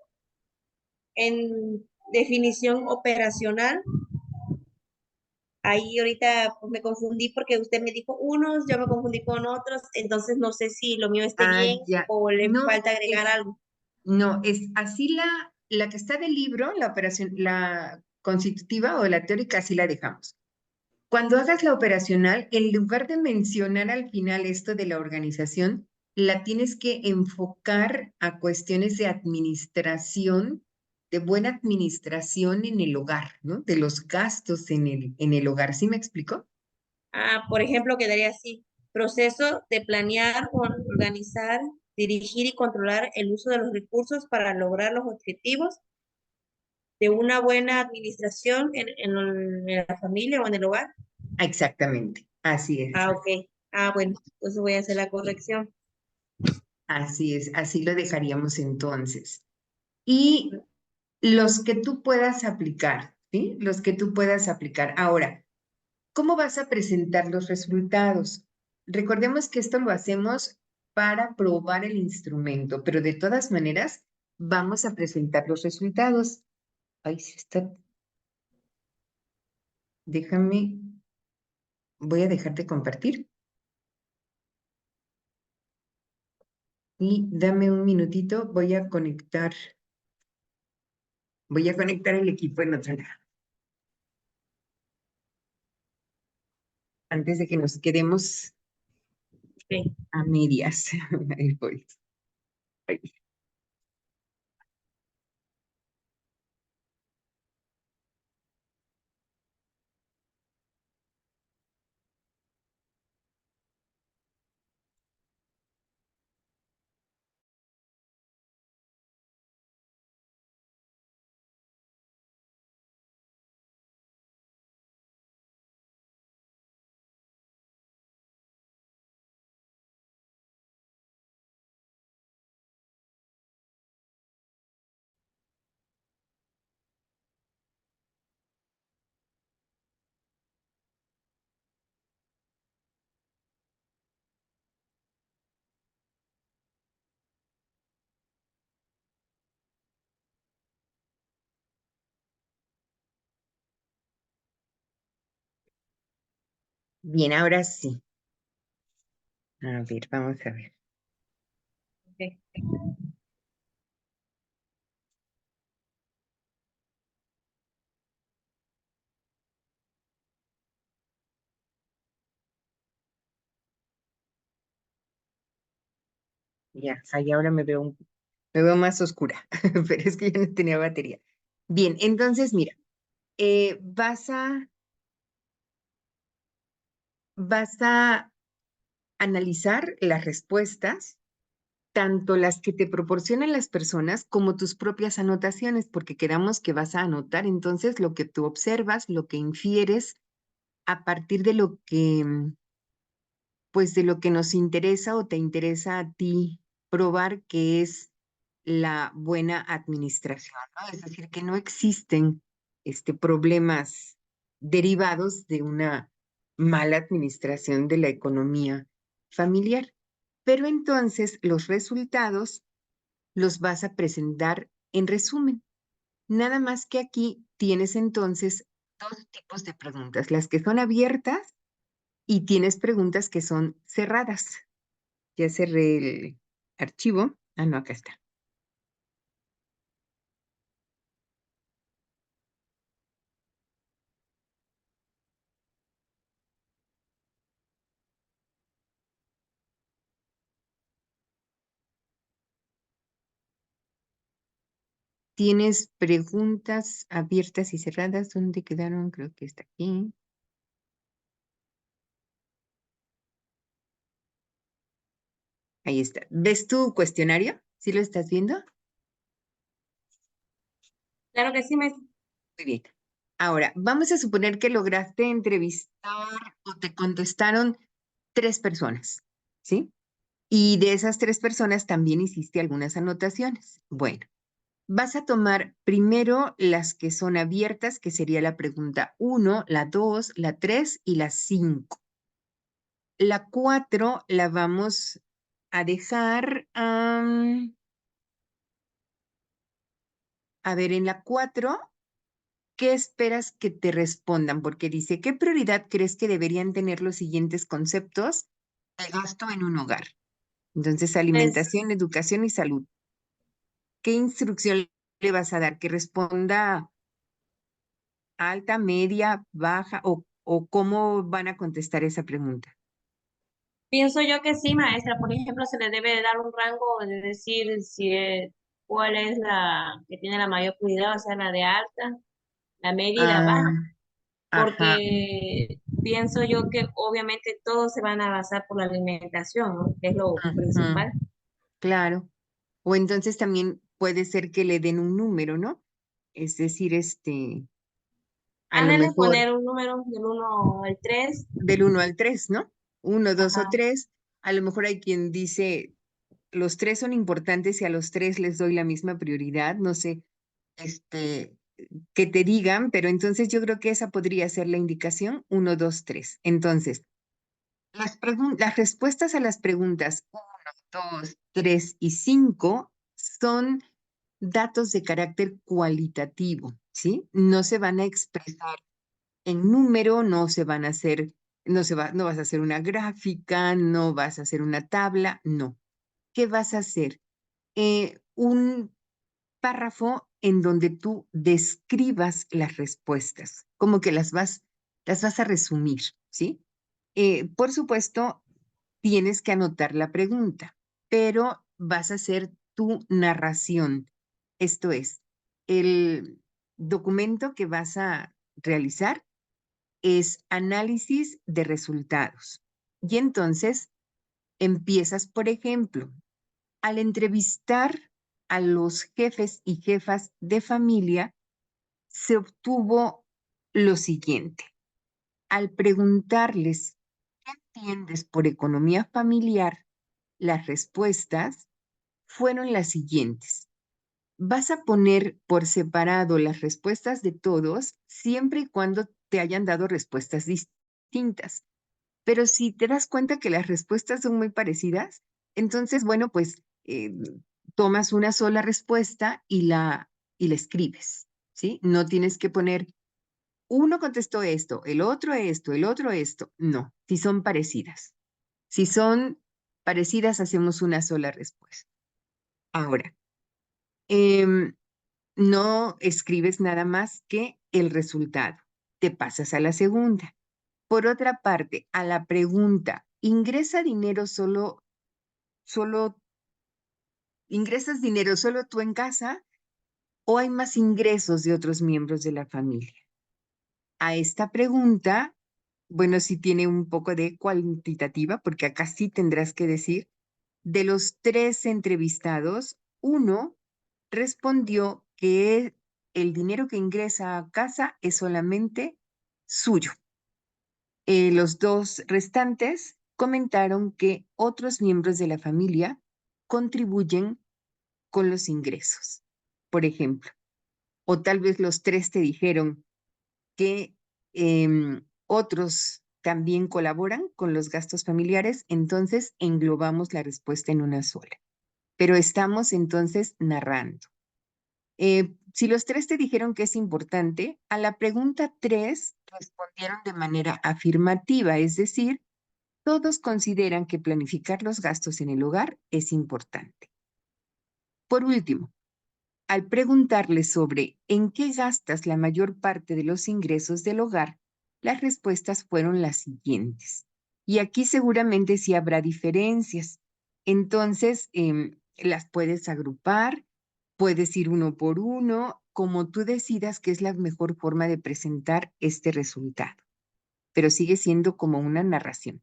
en definición operacional, ahí ahorita pues, me confundí porque usted me dijo unos, yo me confundí con otros, entonces no sé si lo mío esté Ah, bien ya. o le No, falta agregar algo. no, es así la que está del libro, la operación, la constitutiva o la teórica, así la dejamos. Cuando hagas la operacional, en lugar de mencionar al final esto de la organización, la tienes que enfocar a cuestiones de administración, de buena administración en el hogar, ¿no? De los gastos en el hogar. ¿Sí me explico? Ah, por ejemplo, quedaría así. Proceso de planear, organizar, dirigir y controlar el uso de los recursos para lograr los objetivos de una buena administración en la familia o en el hogar. Exactamente. Así es. Ah, ok. Ah, bueno, entonces voy a hacer la corrección. Así es. Así lo dejaríamos entonces. Y los que tú puedas aplicar, ¿sí? Los que tú puedas aplicar. Ahora, ¿cómo vas a presentar los resultados? Recordemos que esto lo hacemos para probar el instrumento, pero de todas maneras vamos a presentar los resultados. Ahí sí está. Déjame, voy a dejar de compartir y dame un minutito, voy a conectar el equipo en otro lado, antes de que nos quedemos Ok. a medias. Ahí voy. Ahí. Bien, ahora sí. A ver, vamos a ver. Ok. Ya, ahí ahora me veo más oscura, pero es que ya no tenía batería. Bien, entonces mira, vas a analizar las respuestas, tanto las que te proporcionan las personas como tus propias anotaciones, porque quedamos que vas a anotar entonces lo que tú observas, lo que infieres a partir de lo que, pues de lo que nos interesa o te interesa a ti probar que es la buena administración, ¿no? Es decir, que no existen problemas derivados de una mala administración de la economía familiar. Pero entonces los resultados los vas a presentar en resumen. Nada más que aquí tienes entonces dos tipos de preguntas, las que son abiertas y tienes preguntas que son cerradas. Ya cerré el archivo. Ah, no, acá está. Tienes preguntas abiertas y cerradas. ¿Dónde quedaron? Creo que está aquí. Ahí está. ¿Ves tu cuestionario? ¿Sí lo estás viendo? Claro que sí, maestra. Muy bien. Ahora, vamos a suponer que lograste entrevistar o te contestaron 3 personas, ¿sí? Y de esas 3 personas también hiciste algunas anotaciones. Bueno, vas a tomar primero las que son abiertas, que sería la pregunta 1, la 2, la 3 y la 5. La 4 la vamos a dejar, a ver, en la 4, ¿qué esperas que te respondan? Porque dice, ¿qué prioridad crees que deberían tener los siguientes conceptos de gasto en un hogar? Entonces, Pues alimentación, educación y salud. ¿Qué instrucción le vas a dar? ¿Que responda alta, media, baja o cómo van a contestar esa pregunta? pienso yo que sí, maestra. Por ejemplo, se le debe de dar un rango de decir si cuál es la que tiene la mayor prioridad, o sea, la de alta, la media y la Ah, baja, ajá, porque pienso yo que obviamente todos se van a basar por la alimentación, ¿no? Que es lo ajá, principal. claro. O entonces también puede ser que le den un número, ¿no? Es decir, a lo Ándale, mejor poner un número del 1 al 3. del 1 al 3, ¿no? Uno, dos o Ajá. tres. A lo mejor hay quien dice, los 3 son importantes y a los 3 les doy la misma prioridad, no sé, este, que te digan, pero entonces yo creo que esa podría ser la indicación, 1, 2, 3. Entonces, las respuestas a las preguntas 1, 2, 3 y 5 son datos de carácter cualitativo, ¿sí? No se van a expresar en número, no se van a hacer, no vas a hacer una gráfica, no vas a hacer una tabla, no. ¿Qué vas a hacer? Un párrafo en donde tú describas las respuestas, como que las vas a resumir, ¿sí? Por supuesto, tienes que anotar la pregunta, pero vas a hacer tu narración. Esto es, el documento que vas a realizar es análisis de resultados. Y entonces empiezas, por ejemplo, al entrevistar a los jefes y jefas de familia, se obtuvo lo siguiente. Al preguntarles, ¿qué entiendes por economía familiar? Las respuestas fueron las siguientes. Vas a poner por separado las respuestas de todos siempre y cuando te hayan dado respuestas distintas. Pero si te das cuenta que las respuestas son muy parecidas, entonces, bueno, pues tomas una sola respuesta y la escribes, ¿sí? No tienes que poner, uno contestó esto, el otro esto, el otro esto. No, si son parecidas. Si son parecidas, hacemos una sola respuesta. Ahora, em, no escribes nada más que el resultado. Te pasas a la segunda. Por otra parte, a la pregunta, ¿ingresa dinero solo, ingresas dinero solo tú en casa o hay más ingresos de otros miembros de la familia? A esta pregunta, bueno, sí tiene un poco de cuantitativa, porque acá sí tendrás que decir, de los tres entrevistados, uno respondió que el dinero que ingresa a casa es solamente suyo. Los dos restantes comentaron que otros miembros de la familia contribuyen con los ingresos, por ejemplo. O tal vez los tres te dijeron que otros también colaboran con los gastos familiares, entonces englobamos la respuesta en una sola. Pero estamos entonces narrando. Si los tres te dijeron que es importante, a la pregunta tres respondieron de manera afirmativa, es decir, todos consideran que planificar los gastos en el hogar es importante. Por último, al preguntarle sobre en qué gastas la mayor parte de los ingresos del hogar, las respuestas fueron las siguientes. Y aquí seguramente sí habrá diferencias. Entonces, las puedes agrupar, puedes ir uno por uno, como tú decidas que es la mejor forma de presentar este resultado. Pero sigue siendo como una narración.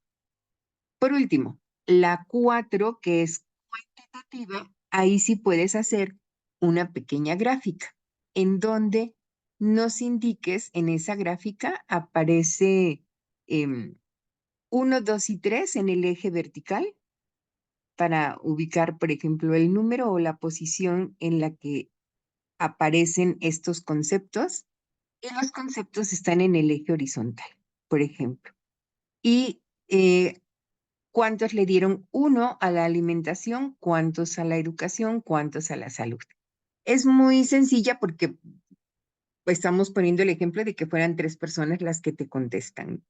Por último, la 4, que es cuantitativa, ahí sí puedes hacer una pequeña gráfica en donde nos indiques en esa gráfica aparece 1, 2 y 3 en el eje vertical para ubicar, por ejemplo, el número o la posición en la que aparecen estos conceptos y los conceptos están en el eje horizontal, por ejemplo. Y cuántos le dieron uno a la alimentación, cuántos a la educación, cuántos a la salud. Es muy sencilla porque estamos poniendo el ejemplo de que fueran tres personas las que te contestan.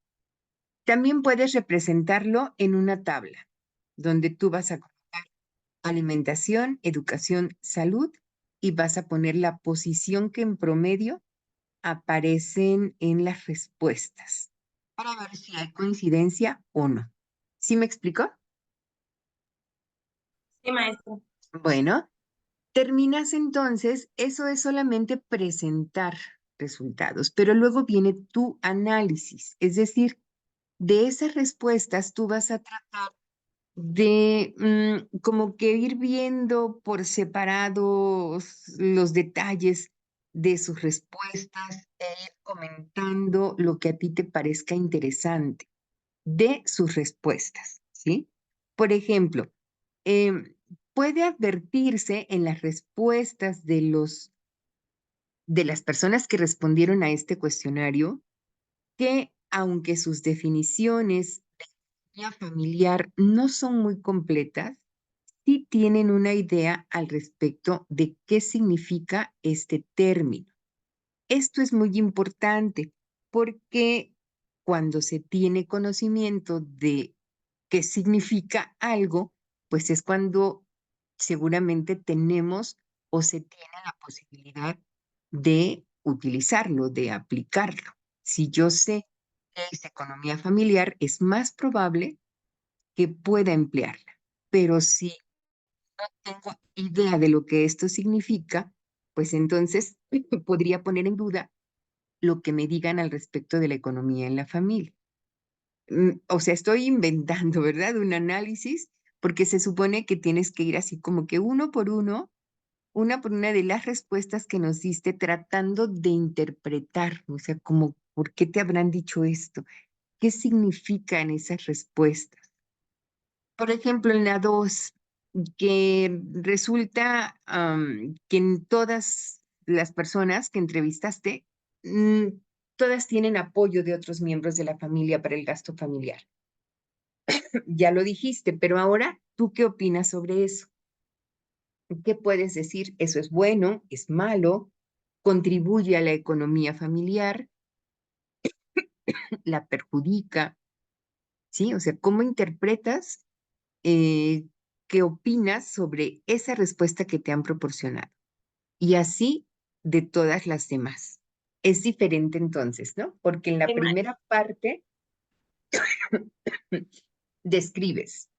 También puedes representarlo en una tabla donde tú vas a colocar alimentación, educación, salud y vas a poner la posición que en promedio aparecen en las respuestas para ver si hay coincidencia o no. ¿Sí me explicó? Sí, maestro. Bueno, terminas entonces, eso es solamente presentar resultados, pero luego viene tu análisis, es decir, de esas respuestas tú vas a tratar de como que ir viendo por separados los detalles de sus respuestas e ir comentando lo que a ti te parezca interesante de sus respuestas, ¿sí? Por ejemplo, em, puede advertirse en las respuestas de las personas que respondieron a este cuestionario que aunque sus definiciones de economía familiar no son muy completas, sí tienen una idea al respecto de qué significa este término. Esto es muy importante porque cuando se tiene conocimiento de qué significa algo, pues es cuando seguramente tenemos o se tiene la posibilidad de utilizarlo, de aplicarlo. Si yo sé que es economía familiar, es más probable que pueda emplearla. Pero si no tengo idea de lo que esto significa, pues entonces podría poner en duda lo que me digan al respecto de la economía en la familia. O sea, estoy inventando, ¿verdad? Un análisis, porque se supone que tienes que ir así como que uno por uno, una por una de las respuestas que nos diste, tratando de interpretar, o sea, como, ¿por qué te habrán dicho esto? ¿Qué significan esas respuestas? Por ejemplo, en la 2 que resulta que en todas las personas que entrevistaste, mm, todas tienen apoyo de otros miembros de la familia para el gasto familiar. Ya lo dijiste, pero ahora, ¿tú qué opinas sobre eso? ¿Qué puedes decir? ¿Eso es bueno? ¿Es malo? ¿Contribuye a la economía familiar? ¿La perjudica? ¿Sí? O sea, ¿cómo interpretas? qué opinas sobre esa respuesta que te han proporcionado. Y así de todas las demás. Es diferente entonces, ¿no? Porque en la Sí, primera parte describes,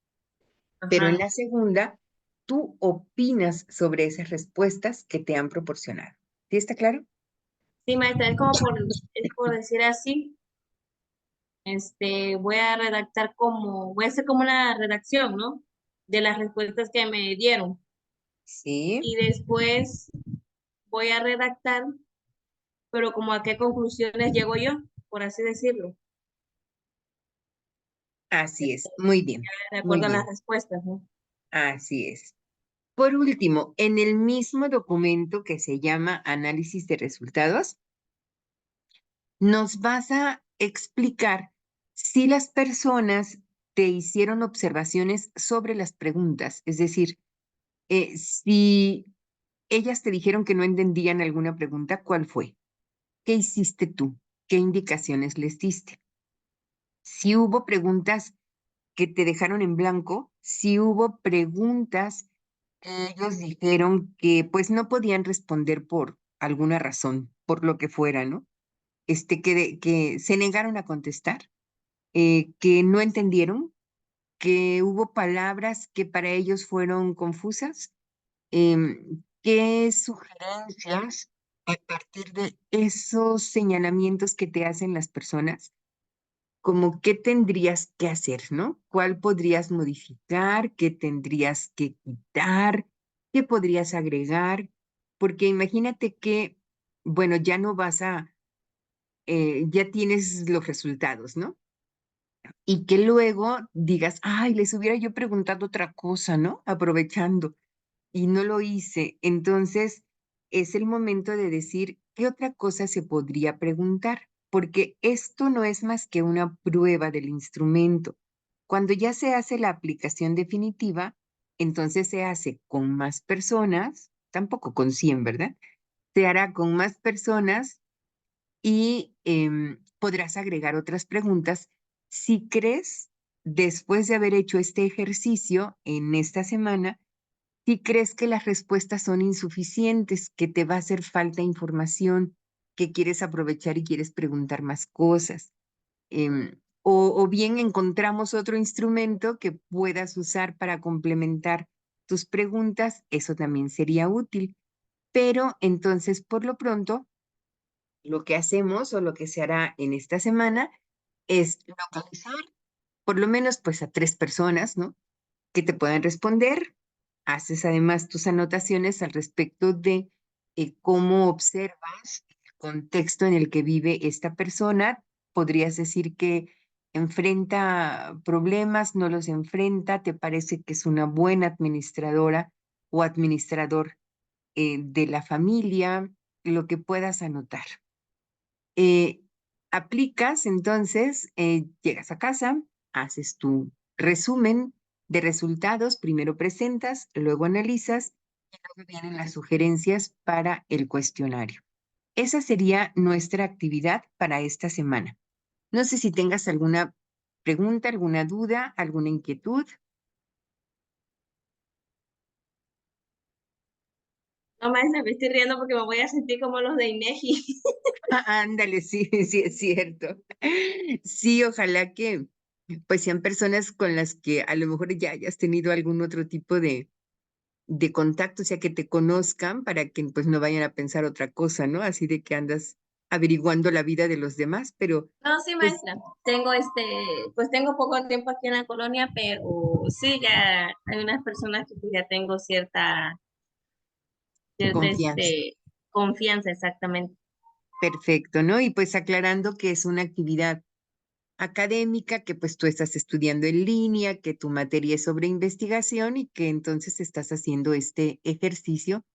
pero en ajá. la segunda tú opinas sobre esas respuestas que te han proporcionado. ¿Sí está claro? Sí, maestra, es por decir así, voy a hacer como una redacción, ¿no? De las respuestas que me dieron. Sí, Y después voy a redactar, pero como a qué conclusiones llego yo, por así decirlo, así es. Muy bien, de muy acuerdo a las bien. respuestas, ¿no? Así es. Por último, en el mismo documento que se llama Análisis de Resultados, nos vas a explicar si las personas te hicieron observaciones sobre las preguntas, es decir, si ellas te dijeron que no entendían alguna pregunta, ¿cuál fue? ¿Qué hiciste tú? ¿Qué indicaciones les diste? Si hubo preguntas que te dejaron en blanco, si hubo preguntas que ellos dijeron que pues no podían responder por alguna razón, por lo que fuera, ¿no? Que se negaron a contestar, que no entendieron, que hubo palabras que para ellos fueron confusas. ¿Qué sugerencias a partir de esos señalamientos que te hacen las personas? Como qué tendrías que hacer, ¿no? ¿Cuál podrías modificar? ¿Qué tendrías que quitar? ¿Qué podrías agregar? Porque imagínate que, bueno, ya no vas a, ya tienes los resultados, ¿no? Y que luego digas, ay, les hubiera yo preguntado otra cosa, ¿no? Aprovechando, y no lo hice. Entonces, es el momento de decir, ¿qué otra cosa se podría preguntar? Porque esto no es más que una prueba del instrumento. Cuando ya se hace la aplicación definitiva, entonces se hace con más personas, tampoco con 100, ¿verdad? Se hará con más personas y podrás agregar otras preguntas si crees, después de haber hecho este ejercicio en esta semana, si crees que las respuestas son insuficientes, que te va a hacer falta información, que quieres aprovechar y quieres preguntar más cosas. O bien encontramos otro instrumento que puedas usar para complementar tus preguntas, eso también sería útil. Pero entonces, por lo pronto, lo que hacemos o lo que se hará en esta semana es localizar por lo menos pues a 3 personas, ¿no? Que te puedan responder. Haces además tus anotaciones al respecto de cómo observas el contexto en el que vive esta persona. Podrías decir que enfrenta problemas, no los enfrenta, te parece que es una buena administradora o administrador de la familia, lo que puedas anotar. Eh, aplicas, entonces, llegas a casa, haces tu resumen de resultados, primero presentas, luego analizas y luego vienen las sugerencias para el cuestionario. Esa sería nuestra actividad para esta semana. No sé si tengas alguna pregunta, alguna duda, alguna inquietud. No, maestra, me estoy riendo porque me voy a sentir como los de INEGI. Ándale, sí, sí es cierto. Sí, ojalá que pues sean personas con las que a lo mejor ya hayas tenido algún otro tipo de contacto, o sea, que te conozcan para que pues no vayan a pensar otra cosa, ¿no? Así de que andas averiguando la vida de los demás, pero No, sí, pues maestra. Pues tengo poco tiempo aquí en la colonia, pero sí, ya hay unas personas que pues, ya tengo cierta, confianza. confianza, exactamente. Perfecto, ¿no? Y pues aclarando que es una actividad académica, que pues tú estás estudiando en línea, que tu materia es sobre investigación y que entonces estás haciendo este ejercicio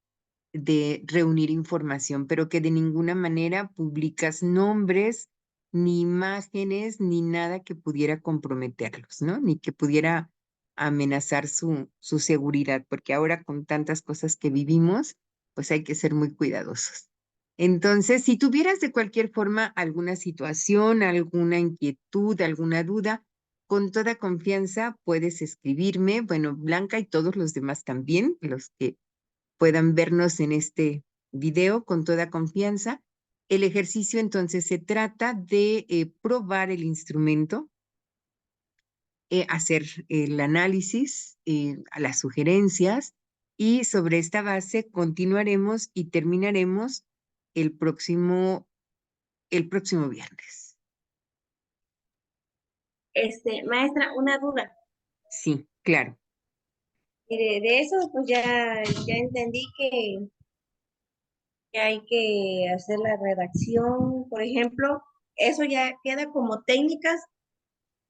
de reunir información, pero que de ninguna manera publicas nombres, ni imágenes, ni nada que pudiera comprometerlos, ¿no? Ni que pudiera amenazar su seguridad, porque ahora con tantas cosas que vivimos, pues hay que ser muy cuidadosos. Entonces, si tuvieras de cualquier forma alguna situación, alguna inquietud, alguna duda, con toda confianza puedes escribirme, bueno, Blanca y todos los demás también, los que puedan vernos en este video con toda confianza. El ejercicio entonces se trata de probar el instrumento, hacer el análisis, las sugerencias y sobre esta base continuaremos y terminaremos el próximo viernes. Maestra, una duda. Sí, claro. Mire, de eso pues ya entendí que hay que hacer la redacción, por ejemplo, eso ya queda como técnicas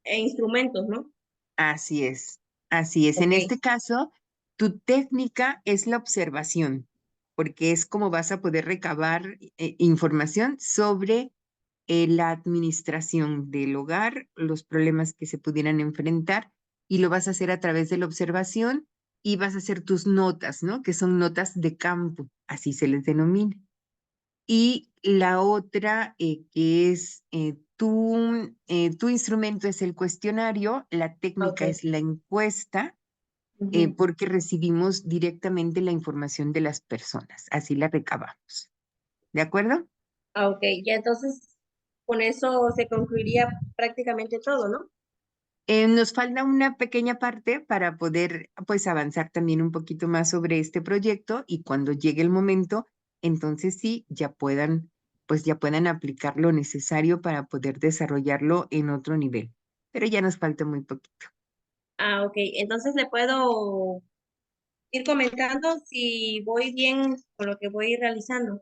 e instrumentos, ¿no? Así es, así es. En Ok. este caso, tu técnica es la observación, porque es como vas a poder recabar información sobre la administración del hogar, los problemas que se pudieran enfrentar, y lo vas a hacer a través de la observación y vas a hacer tus notas, ¿no? Que son notas de campo, así se les denomina. Y la otra, que es tu instrumento es el cuestionario, la Ok. técnica es la encuesta, Ujú. porque recibimos directamente la información de las personas, así la recabamos. ¿De acuerdo? Ah, ok, ya entonces con eso se concluiría prácticamente todo, ¿no? Nos falta una pequeña parte para poder, pues, avanzar también un poquito más sobre este proyecto y cuando llegue el momento, entonces sí, pues ya puedan aplicar lo necesario para poder desarrollarlo en otro nivel. Pero ya nos falta muy poquito. Ah, ok, entonces le puedo ir comentando si voy bien con lo que voy realizando.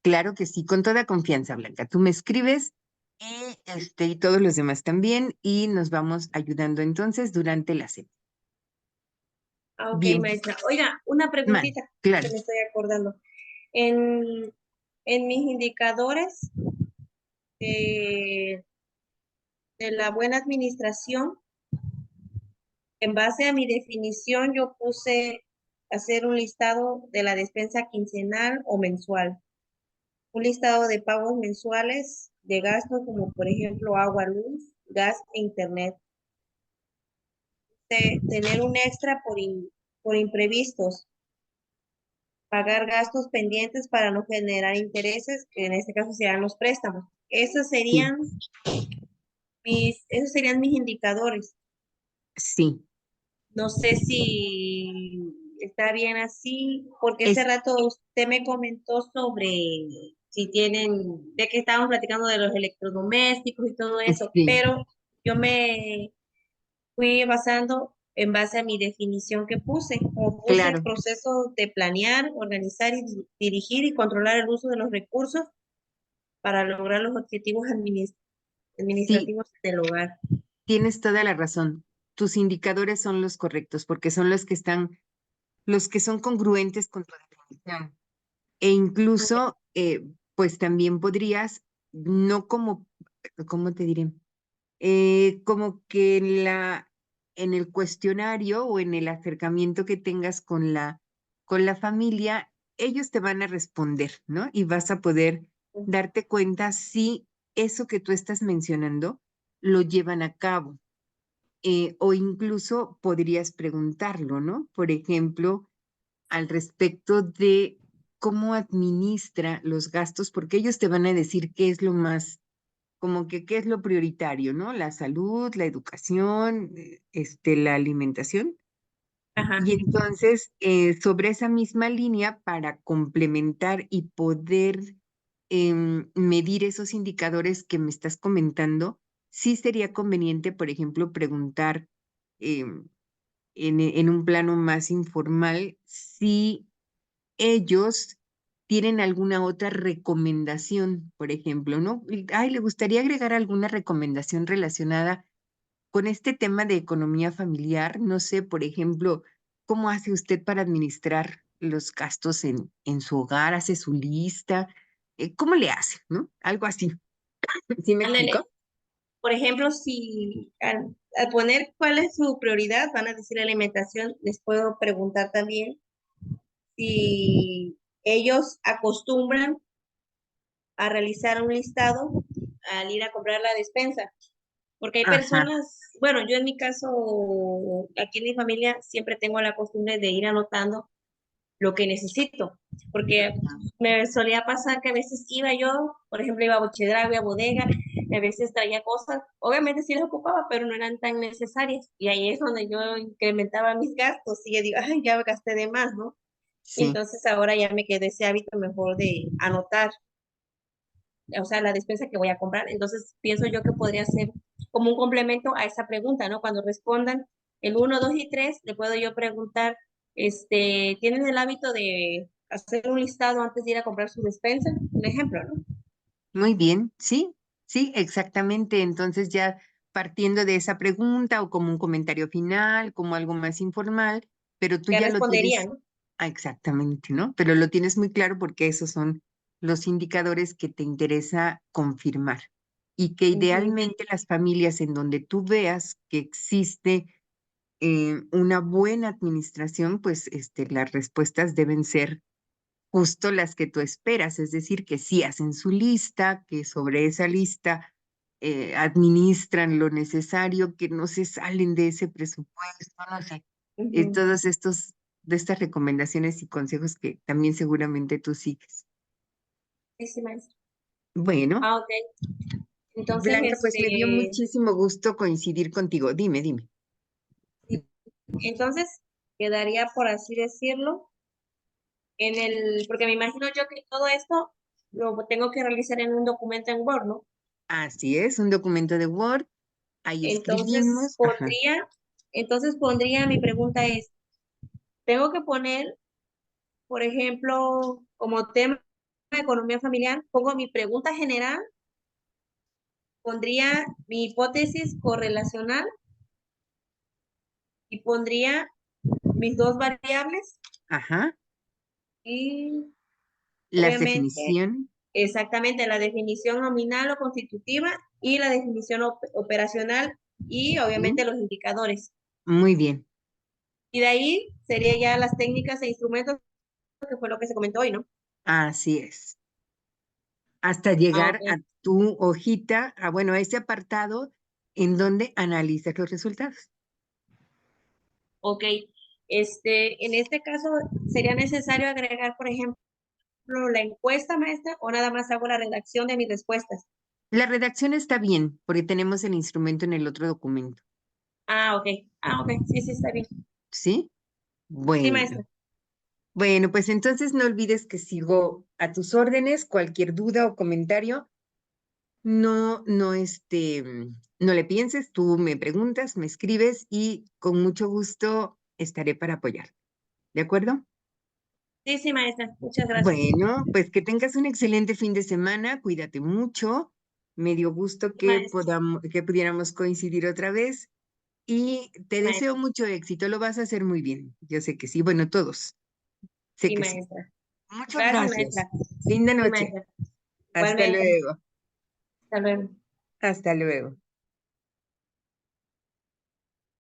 Claro que sí, con toda confianza, Blanca. Tú me escribes y todos los demás también y nos vamos ayudando entonces durante la semana. Ah, ok, Bien, maestra. Oiga, una mal, preguntita que claro. me estoy acordando. En, en mis indicadores de, de la buena administración, en base a mi definición, yo puse hacer un listado de la despensa quincenal o mensual. Un listado de pagos mensuales de gastos como por ejemplo agua, luz, gas e internet. Tener un extra por imprevistos. Pagar gastos pendientes para no generar intereses, que en este caso serían los préstamos. Sí, Esos serían mis indicadores. sí. No sé si está bien así, porque ese Es, rato usted me comentó sobre si tienen, de que estábamos platicando de los electrodomésticos y todo eso, sí, pero yo me fui basando en base a mi definición que puse, como puse el claro. proceso de planear, organizar y dirigir y controlar el uso de los recursos para lograr los objetivos Sí, administrativos del hogar. tienes toda la razón. Tus indicadores son los correctos porque son los que son congruentes con tu definición. E incluso, pues también podrías, no como, ¿cómo te diré? Como que en el cuestionario o en el acercamiento que tengas con la familia, ellos te van a responder, ¿no? Y vas a poder darte cuenta si eso que tú estás mencionando lo llevan a cabo. O incluso podrías preguntarlo, ¿no? Por ejemplo, al respecto de cómo administra los gastos, porque ellos te van a decir qué es lo más, como que qué es lo prioritario, ¿no? La salud, la educación, la alimentación. Ajá. Y entonces, sobre esa misma línea, para complementar y poder medir esos indicadores que me estás comentando, sí sería conveniente, por ejemplo, preguntar em, en un plano más informal si ellos tienen alguna otra recomendación, por ejemplo, ¿no? Ay, ¿le gustaría agregar alguna recomendación relacionada con este tema de economía familiar? No sé, por ejemplo, ¿cómo hace usted para administrar los gastos en su hogar? ¿Hace su lista? ¿Cómo le hace, no? Algo así. ¿Sí me Ándale. explico? Por ejemplo, si al poner cuál es su prioridad, van a decir alimentación, les puedo preguntar también si ellos acostumbran a realizar un listado al ir a comprar la despensa. Porque hay Ajá, personas, bueno, yo en mi caso, aquí en mi familia, siempre tengo la costumbre de ir anotando lo que necesito, porque me solía pasar que a veces iba yo, por ejemplo, iba a Bochedrago, iba a bodega, y a veces traía cosas, obviamente sí las ocupaba, pero no eran tan necesarias, y ahí es donde yo incrementaba mis gastos, y yo digo, ay, ya gasté de más, ¿no? Y sí. entonces ahora ya me quedé ese hábito mejor de anotar, o sea, la despensa que voy a comprar. Entonces, pienso yo que podría ser como un complemento a esa pregunta, ¿no? Cuando respondan el uno 2 y 3 le puedo yo preguntar, ¿tienen el hábito de hacer un listado antes de ir a comprar su despensa? Un ejemplo, ¿no? Muy bien, sí, sí, exactamente. Entonces ya partiendo de esa pregunta o como un comentario final, como algo más informal, pero tú ¿Qué ya lo respondería, tienes, no? exactamente, ¿no? Pero lo tienes muy claro porque esos son los indicadores que te interesa confirmar y que Ujú, idealmente las familias en donde tú veas que existe una buena administración, pues las respuestas deben ser justo las que tú esperas, es decir, que sí hacen su lista, que sobre esa lista administran lo necesario, que no se salen de ese presupuesto, no sé, ujú. todos estos, de estas recomendaciones y consejos que también seguramente tú sigues. Sí, sí, maestra. Bueno, Ah, ok. Entonces, Blanca, pues me dio muchísimo gusto coincidir contigo. Dime, dime. entonces quedaría, por así decirlo, porque me imagino yo que todo esto lo tengo que realizar en un documento en Word, ¿no? Así es, un documento de Word, ahí Entonces escribimos, ajá, pondría, mi pregunta es, tengo que poner, por ejemplo, como tema de economía familiar, pongo mi pregunta general, pondría mi hipótesis correlacional y pondría mis dos variables ajá, y las obviamente definiciones. exactamente la definición nominal o constitutiva y la definición operacional y obviamente ¿Sí? los indicadores. Muy bien, Y de ahí sería ya las técnicas e instrumentos, que fue lo que se comentó hoy, ¿no? así es. Hasta Ah, llegar a ok. tu hojita, a, bueno, a ese apartado en donde analizas los resultados. Ok. En este caso, ¿sería necesario agregar, por ejemplo, la encuesta, maestra, o nada más hago la redacción de mis respuestas? La redacción está bien, porque tenemos el instrumento en el otro documento, Ah, ok. Ah, ok. Sí, sí, está bien. ¿sí? Sí, Bueno, maestra. bueno, pues entonces no olvides que sigo a tus órdenes, cualquier duda o comentario, no le pienses, tú me preguntas, me escribes y con mucho gusto estaré para apoyar. ¿De acuerdo? Sí, sí, maestra. Muchas gracias. Bueno, pues que tengas un excelente fin de semana, cuídate mucho. Me dio gusto Sí, que maestra. que pudiéramos coincidir otra vez y te Sí, deseo maestra. mucho éxito, lo vas a hacer muy bien. Yo sé que sí, bueno, todos, sé Sí, que sí. maestra. Muchas Gracias, gracias. maestra. Linda Sí, noche. maestra. Hasta Igualmente. luego. Hasta luego. Hasta luego.